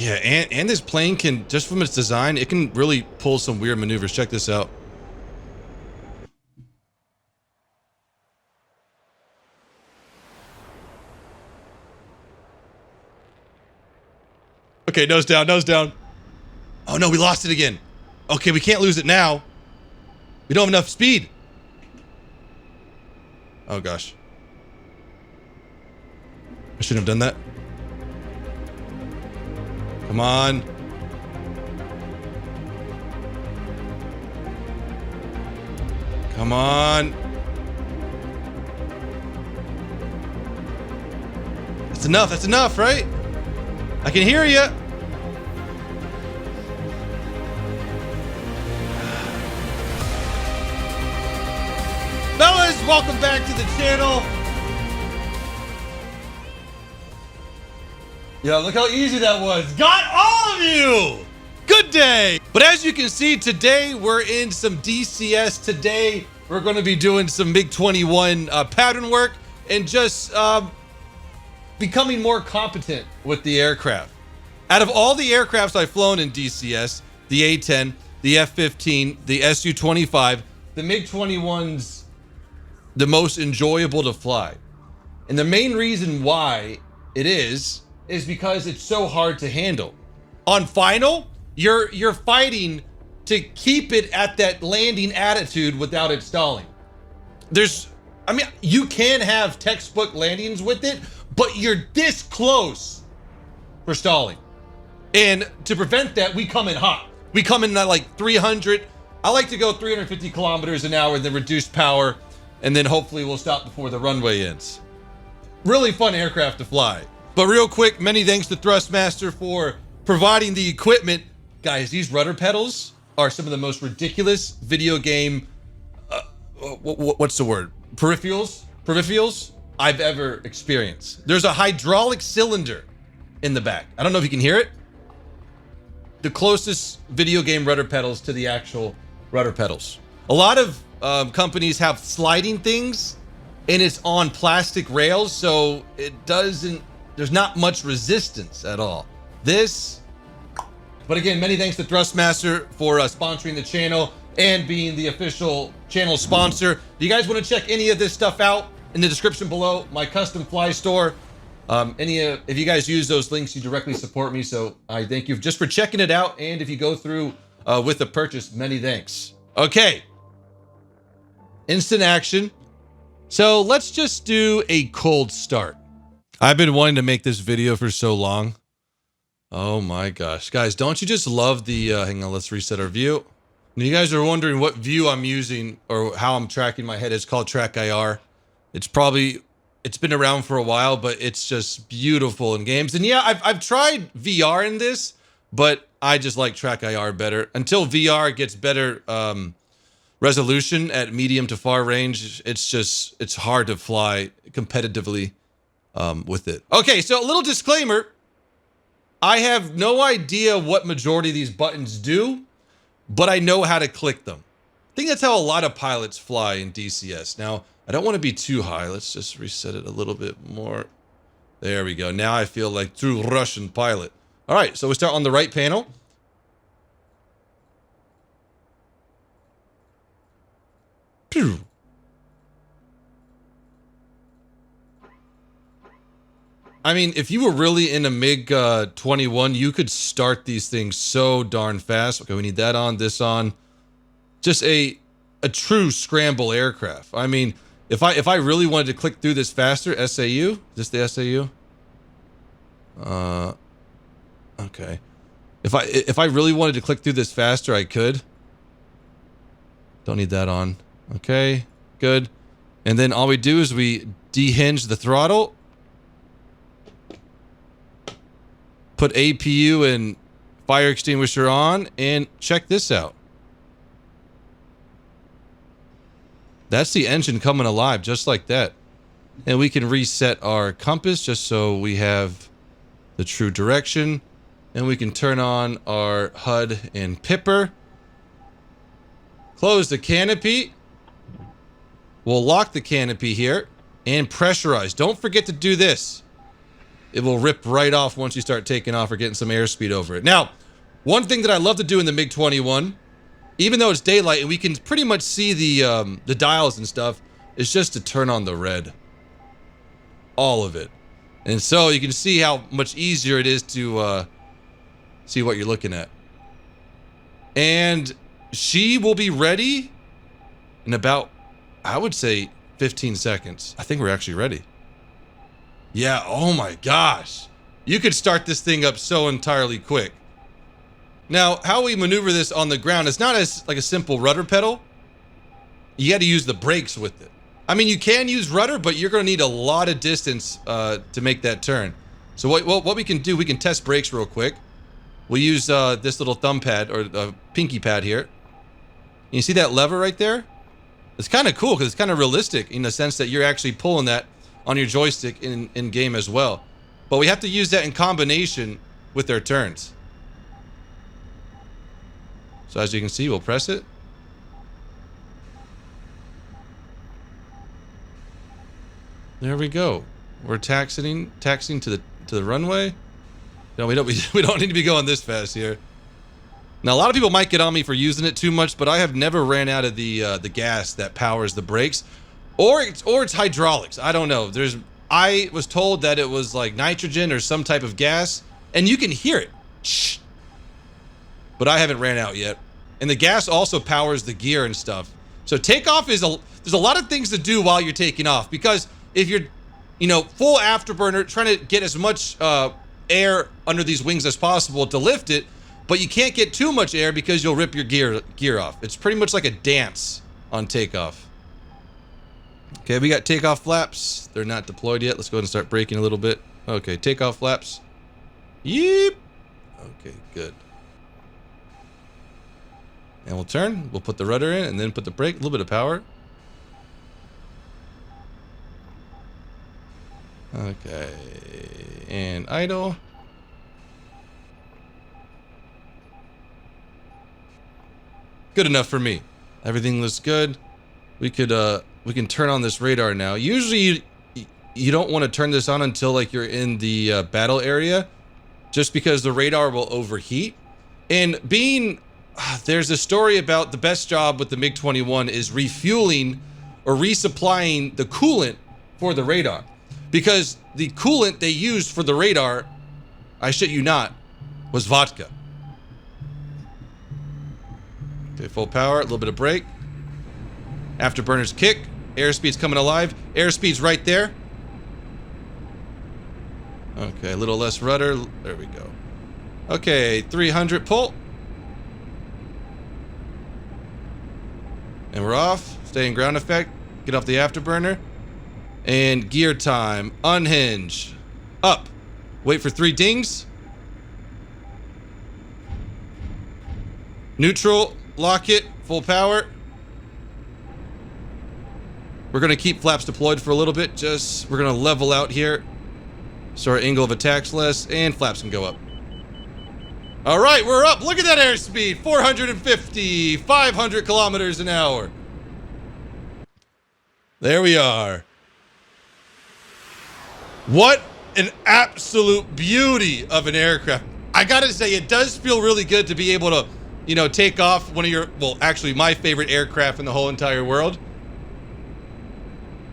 Yeah, and this plane can, just from its design, it can really pull some weird maneuvers. Check this out. Okay, nose down, nose down. Oh no, we lost it again. Okay, we can't lose it now. We don't have enough speed. Oh gosh. I shouldn't have done that. Come on. Come on. That's enough, right? I can hear you. Fellas, welcome back to the channel. Yeah, look how easy that was. Got all of you. Good day. But as you can see, today we're in some DCS. Today we're going to be doing some MiG-21 pattern work and just becoming more competent with the aircraft. Out of all the aircrafts I've flown in DCS, the A-10, the F-15, the Su-25, the MiG-21's the most enjoyable to fly. And the main reason why it is because it's so hard to handle. On final, you're fighting to keep it at that landing attitude without it stalling. You can have textbook landings with it, but you're this close for stalling. And to prevent that, we come in hot. We come in at like 300. I like to go 350 kilometers an hour and then reduce power, and then hopefully we'll stop before the runway ends. Really fun aircraft to fly. But real quick, many thanks to Thrustmaster for providing the equipment. Guys, these rudder pedals are some of the most ridiculous video game, what's the word? Peripherals I've ever experienced. There's a hydraulic cylinder in the back. I don't know if you can hear it. The closest video game rudder pedals to the actual rudder pedals. A lot of companies have sliding things and it's on plastic rails, so there's not much resistance at all. But again, many thanks to Thrustmaster for sponsoring the channel and being the official channel sponsor. Do you guys want to check any of this stuff out? In the description below, my custom fly store. If you guys use those links, you directly support me. So I thank you just for checking it out. And if you go through with a purchase, many thanks. Okay. Instant action. So let's just do a cold start. I've been wanting to make this video for so long. Oh my gosh. Guys, don't you just love the, hang on, let's reset our view. Now, you guys are wondering what view I'm using or how I'm tracking my head. It's called Track IR. It's been around for a while, but it's just beautiful in games. And yeah, I've tried VR in this, but I just like Track IR better. Until VR gets better resolution at medium to far range, it's hard to fly competitively with it. Okay, so a little disclaimer. I have no idea what majority of these buttons do, but I know how to click them. I think that's how a lot of pilots fly in DCS. Now, I don't want to be too high. Let's just reset it a little bit more. There we go. Now I feel like true Russian pilot. All right, so we start on the right panel. Pew. I mean, if you were really in a MiG-21, you could start these things so darn fast. Okay, we need that on, this on. Just a true scramble aircraft. I mean, if I really wanted to click through this faster, SAU? Is this the SAU? Okay. If I really wanted to click through this faster, I could. Don't need that on. Okay, good. And then all we do is we dehinge the throttle. Put APU and fire extinguisher on, and check this out. That's the engine coming alive, just like that. And we can reset our compass just so we have the true direction. And we can turn on our HUD and Pipper. Close the canopy. We'll lock the canopy here and pressurize. Don't forget to do this. it will rip right off once you start taking off or getting some airspeed over it. Now, one thing that I love to do in the MiG-21, even though it's daylight and we can pretty much see the dials and stuff, is just to turn on the red. All of it. And so you can see how much easier it is to see what you're looking at. And she will be ready in about, I would say, 15 seconds. I think we're actually ready. Yeah, oh my gosh. You could start this thing up so entirely quick. Now, how we maneuver this on the ground, it's not as like a simple rudder pedal. You got to use the brakes with it. I mean, you can use rudder, but you're going to need a lot of distance to make that turn. So what we can do, we can test brakes real quick. We'll use this little thumb pad, or pinky pad here. You see that lever right there? It's kind of cool because it's kind of realistic in the sense that you're actually pulling that on your joystick in game as well. But we have to use that in combination with their turns. So as you can see, we'll press it. There we go. We're taxiing to the runway. No, we don't need to be going this fast here. Now, a lot of people might get on me for using it too much, but I have never ran out of the gas that powers the brakes, or it's hydraulics. I don't know. I was told that it was like nitrogen or some type of gas, and you can hear it. Shh. But I haven't ran out yet. And the gas also powers the gear and stuff. So takeoff there's a lot of things to do while you're taking off, because if you're, full afterburner, trying to get as much air under these wings as possible to lift it, but you can't get too much air because you'll rip your gear off. It's pretty much like a dance on takeoff. Okay, we got takeoff flaps. They're not deployed yet. Let's go ahead and start braking a little bit. Okay, takeoff flaps. Yeep. Okay, good. And we'll turn. We'll put the rudder in and then put the brake. A little bit of power. Okay, and idle. Good enough for me. Everything looks good. We can turn on this radar now. Usually you don't want to turn this on until like you're in the battle area, just because the radar will overheat. And there's a story about the best job with the MiG-21 is refueling or resupplying the coolant for the radar. Because the coolant they used for the radar, I shit you not, was vodka. Okay, full power, a little bit of brake. Afterburners kick. Airspeed's coming alive. Airspeed's right there. Okay, a little less rudder. There we go. Okay, 300 pull. And we're off. Stay in ground effect. Get off the afterburner. And gear time. Unhinge. Up. Wait for 3 dings. Neutral. Lock it. Full power. We're going to keep flaps deployed for a little bit. We're going to level out here so our angle of attack's less, and flaps can go up. All right, we're up. Look at that airspeed. 450, 500 kilometers an hour. There we are. What an absolute beauty of an aircraft. I gotta say, it does feel really good to be able to, take off one of actually my favorite aircraft in the whole entire world.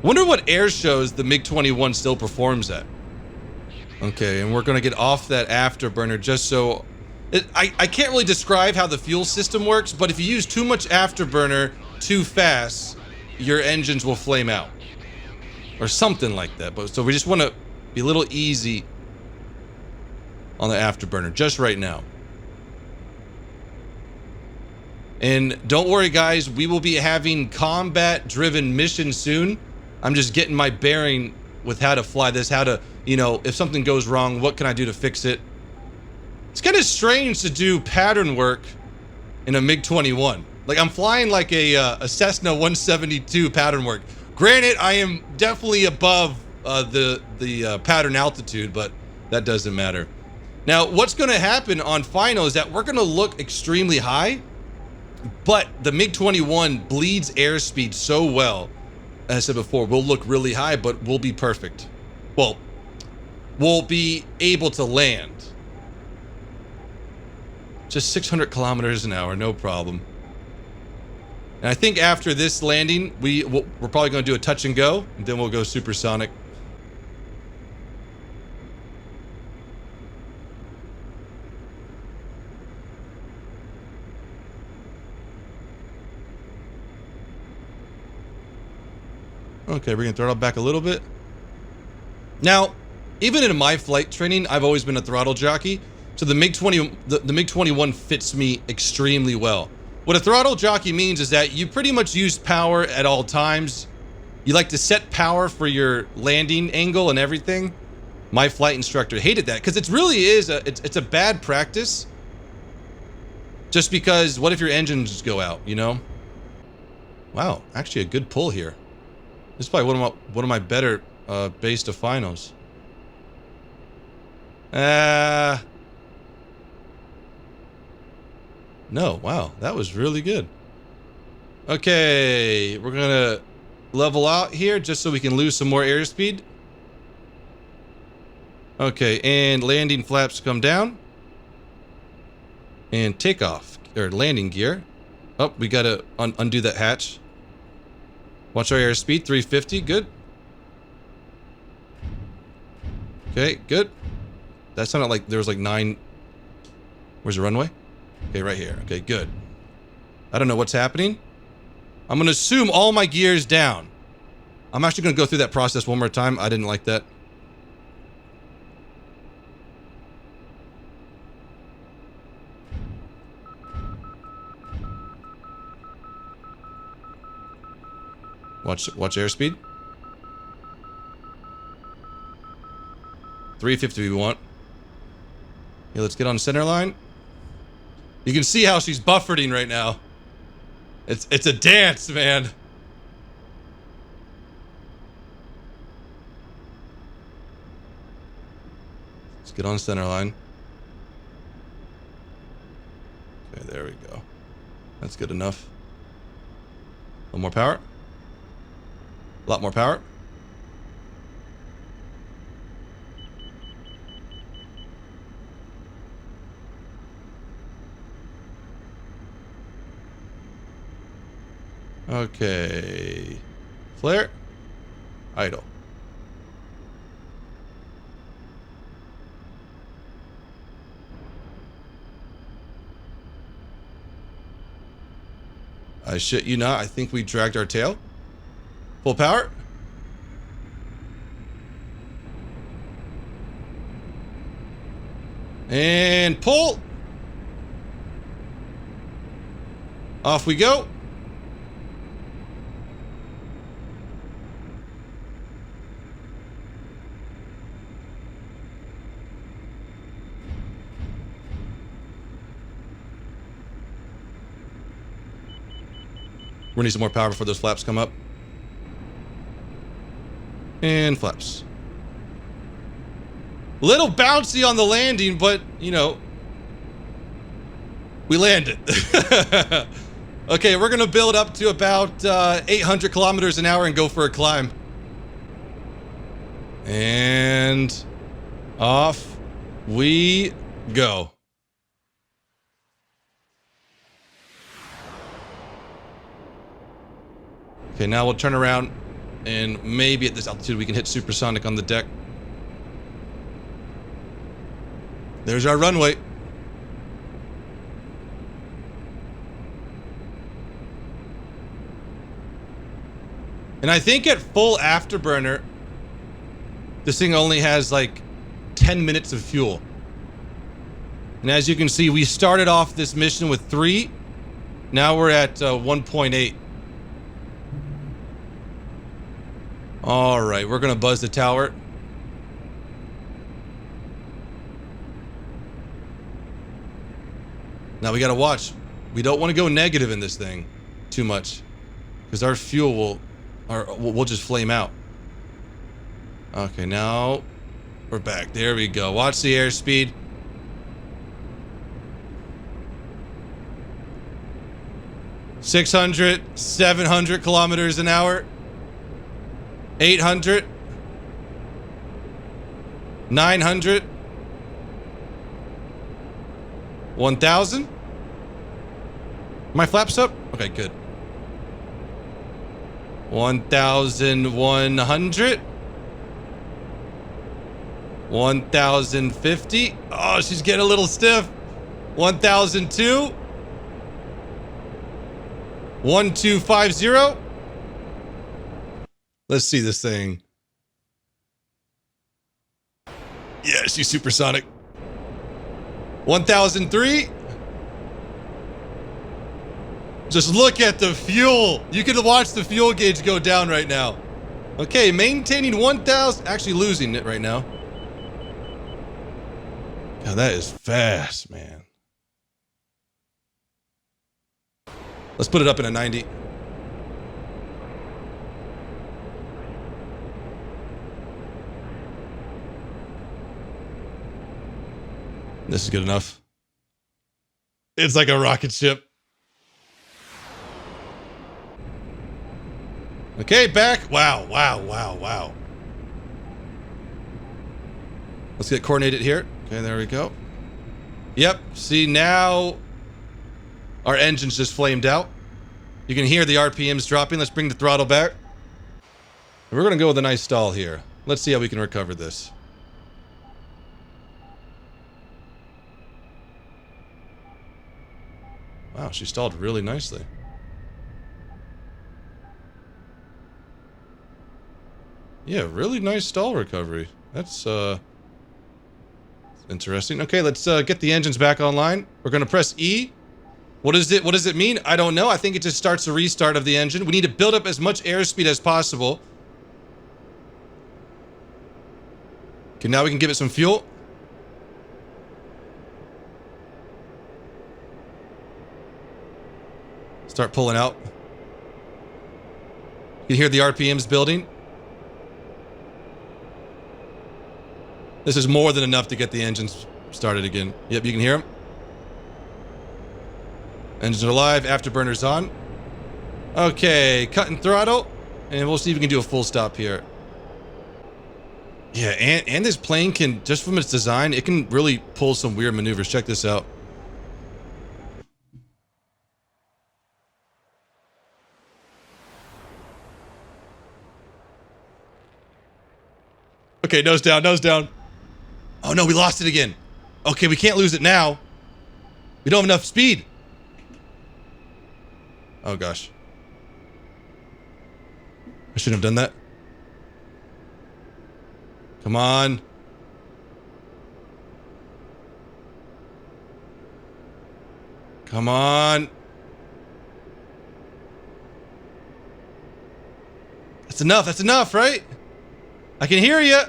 Wonder what air shows the MiG-21 still performs at. Okay, and we're gonna get off that afterburner just so... I can't really describe how the fuel system works, but if you use too much afterburner too fast, your engines will flame out. Or something like that. So we just want to be a little easy on the afterburner, just right now. And don't worry, guys, we will be having combat-driven missions soon. I'm just getting my bearing with how to fly this, how to, if something goes wrong, what can I do to fix it? It's kind of strange to do pattern work in a MiG-21. Like, I'm flying like a Cessna 172 pattern work. Granted, I am definitely above the pattern altitude, but that doesn't matter. Now, what's going to happen on final is that we're going to look extremely high, but the MiG-21 bleeds airspeed so well. As I said before, we'll look really high, but we'll be perfect. Well, will be able to land. Just 600 kilometers an hour, no problem. And I think after this landing, we're probably going to do a touch and go, and then we'll go supersonic. Okay, we're gonna throttle back a little bit. Now, even in my flight training, I've always been a throttle jockey, so the MiG-21 fits me extremely well. What a throttle jockey means is that you pretty much use power at all times. You like to set power for your landing angle and everything. My flight instructor hated that because it really is it's a bad practice. Just because, what if your engines go out, you know? Wow, actually a good pull here. This is probably one of my better base to finals. No, wow, that was really good. Okay, we're gonna level out here just so we can lose some more airspeed. Okay, and landing flaps come down. And takeoff, or landing gear. Oh, we gotta undo that hatch. Watch our airspeed, 350, good. Okay, good. That sounded like there was like 9. Where's the runway? Okay, right here. Okay, good. I don't know what's happening. I'm gonna assume all my gears down. I'm actually gonna go through that process one more time. I didn't like that. Watch airspeed. 350 we want. Okay, let's get on center line. You can see how she's buffeting right now. It's a dance, man. Let's get on center line. Okay, there we go. That's good enough. A little more power. A lot more power. Okay. Flare. Idle. I shit you not, I think we dragged our tail. Full power. And pull. Off we go. We need some more power before those flaps come up. And flaps. Little bouncy on the landing, but, you know, we landed. Okay, we're gonna build up to about 800 kilometers an hour and go for a climb. And off we go. Okay, now we'll turn around and maybe at this altitude we can hit supersonic on the deck. There's our runway. And I think at full afterburner, this thing only has like 10 minutes of fuel. And as you can see, we started off this mission with 3. Now we're at 1.8. All right, we're gonna buzz the tower. Now we gotta watch. We don't want to go negative in this thing too much, because our fuel will just flame out. Okay, now we're back. There we go. Watch the airspeed. (600, 700 kilometers an hour). 800. 900. 1,000. My flaps up? Okay, good. 1,100. 1,050. Oh, she's getting a little stiff. 1,002. 1,250. Let's see this thing. Yeah, she's supersonic. 1,003. Just look at the fuel. You can watch the fuel gauge go down right now. Okay, maintaining 1,000. Actually losing it right now. God, that is fast, man. Let's put it up in a 90. This is good enough. It's like a rocket ship. Okay, back. Wow, wow, wow, wow. Let's get coordinated here. Okay, there we go. Yep, see now our engine's just flamed out. You can hear the RPMs dropping. Let's bring the throttle back. We're gonna go with a nice stall here. Let's see how we can recover this. Wow, she stalled really nicely. Yeah, really nice stall recovery. That's interesting. Okay, let's get the engines back online. We're gonna press E. What does it mean? I don't know. I think it just starts a restart of the engine. We need to build up as much airspeed as possible. Okay, now we can give it some fuel. Start pulling out. You can hear the RPMs building. This is more than enough to get the engines started again. Yep, you can hear them. Engines are alive, afterburners on. Okay, cutting throttle. And we'll see if we can do a full stop here. Yeah, and this plane can, just from its design, it can really pull some weird maneuvers. Check this out. Okay, nose down, nose down. Oh no, we lost it again. Okay, we can't lose it now. We don't have enough speed. Oh gosh. I shouldn't have done that. Come on. Come on. That's enough, right? I can hear you.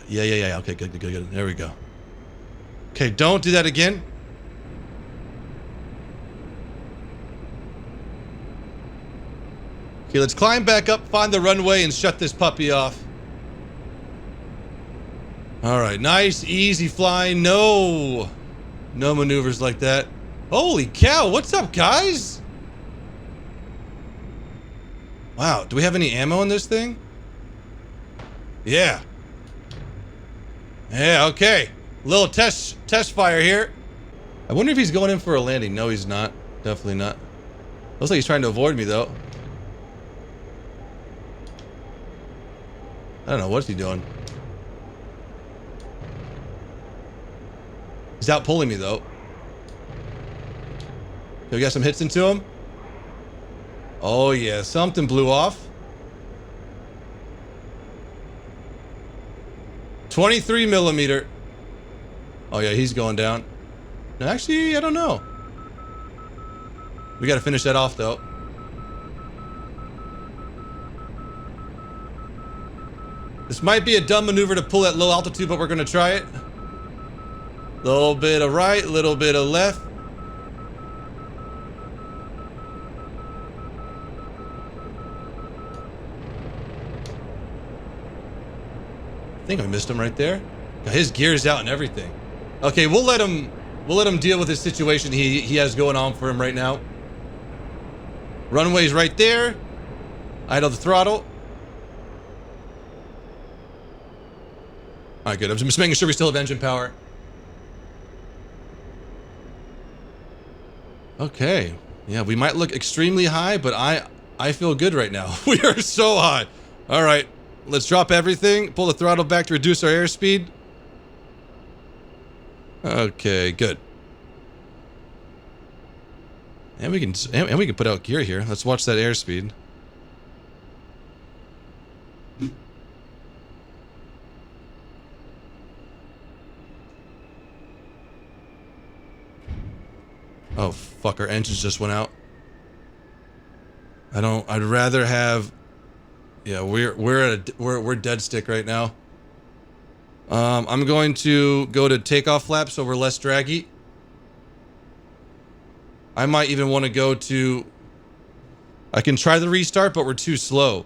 Yeah. Okay, good. There we go. Okay, don't do that again. Okay, let's climb back up, find the runway, and shut this puppy off. All right, nice, easy flying. No maneuvers like that. Holy cow, what's up, guys? Wow, do we have any ammo in this thing? Yeah. Yeah, okay. Little test fire here. I wonder if he's going in for a landing. No, he's not. Definitely not. Looks like he's trying to avoid me, though. I don't know. What's he doing? He's out pulling me, though. We got some hits into him. Oh, yeah. Something blew off. 23 millimeter. Oh yeah, he's going down. No, actually, I don't know. We gotta finish that off though. This might be a dumb maneuver to pull at low altitude, but we're gonna try it. Little bit of right, little bit of left. I think I missed him right there. Got his gears out and everything. Okay, we'll let him deal with his situation he has going on for him right now. Runway's right there. Idle the throttle. All right, good. I'm just making sure we still have engine power. Okay. Yeah, we might look extremely high, but I feel good right now. We are so high. All right, let's drop everything. Pull the throttle back to reduce our airspeed. Okay, good. And we can put out gear here. Let's watch that airspeed. Oh fuck, our engines just went out. I'd rather have, yeah, we're dead stick right now. I'm going to go to takeoff flaps so we're less draggy. I might even want to go to, I can try the restart, but we're too slow.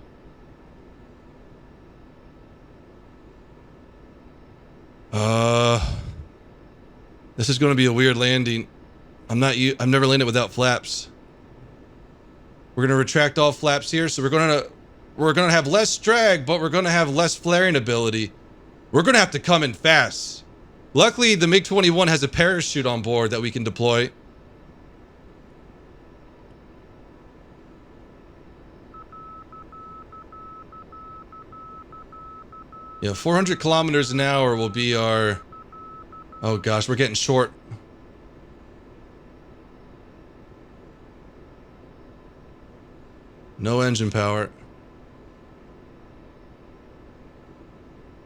This is going to be a weird landing. I've never landed without flaps. We're gonna retract all flaps here, so we're gonna have less drag, but we're gonna have less flaring ability. We're gonna have to come in fast. Luckily, the MiG-21 has a parachute on board that we can deploy. Yeah, 400 kilometers an hour will be our... Oh gosh, we're getting short. No engine power.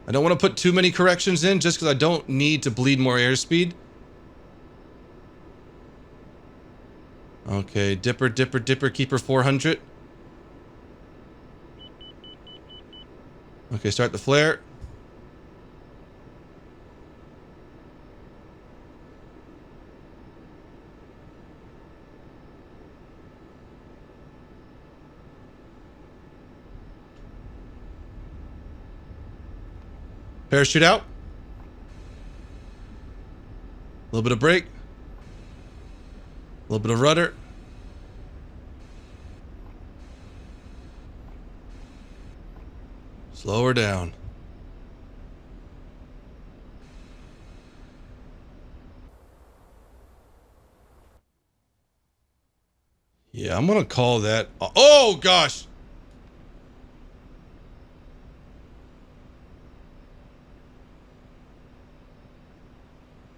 I don't want to put too many corrections in just because I don't need to bleed more airspeed. Okay, dipper, dipper, dipper, keeper 400. Okay, start the flare. Parachute out. A little bit of brake. A little bit of rudder. Slow her down. Yeah, I'm gonna call that. Oh gosh!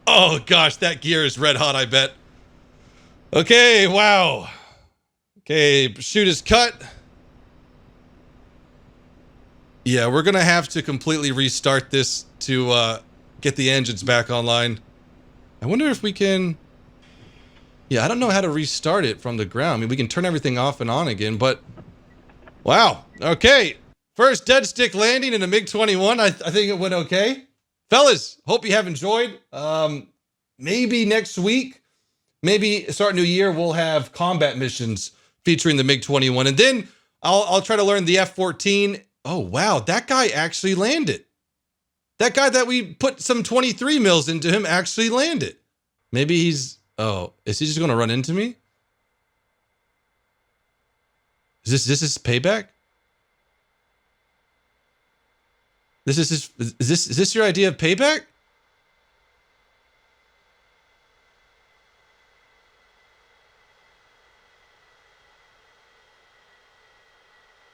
Oh gosh, that gear is red hot, I bet. Okay, wow. Okay, chute is cut. Yeah, we're gonna have to completely restart this to get the engines back online. I wonder if we can... Yeah, I don't know how to restart it from the ground. I mean, we can turn everything off and on again, but... Wow. Okay. First dead stick landing in a MiG-21. I think it went okay. Fellas, hope you have enjoyed. Maybe next week, maybe start new year, we'll have combat missions featuring the MiG-21. And then I'll try to learn the F-14. Oh, wow. That guy actually landed. That guy that we put some 23 mils into him actually landed. Maybe he's... Oh, is he just going to run into me? Is this payback? Is this your idea of payback?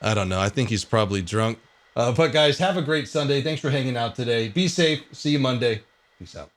I don't know. I think he's probably drunk. But guys, have a great Sunday. Thanks for hanging out today. Be safe. See you Monday. Peace out.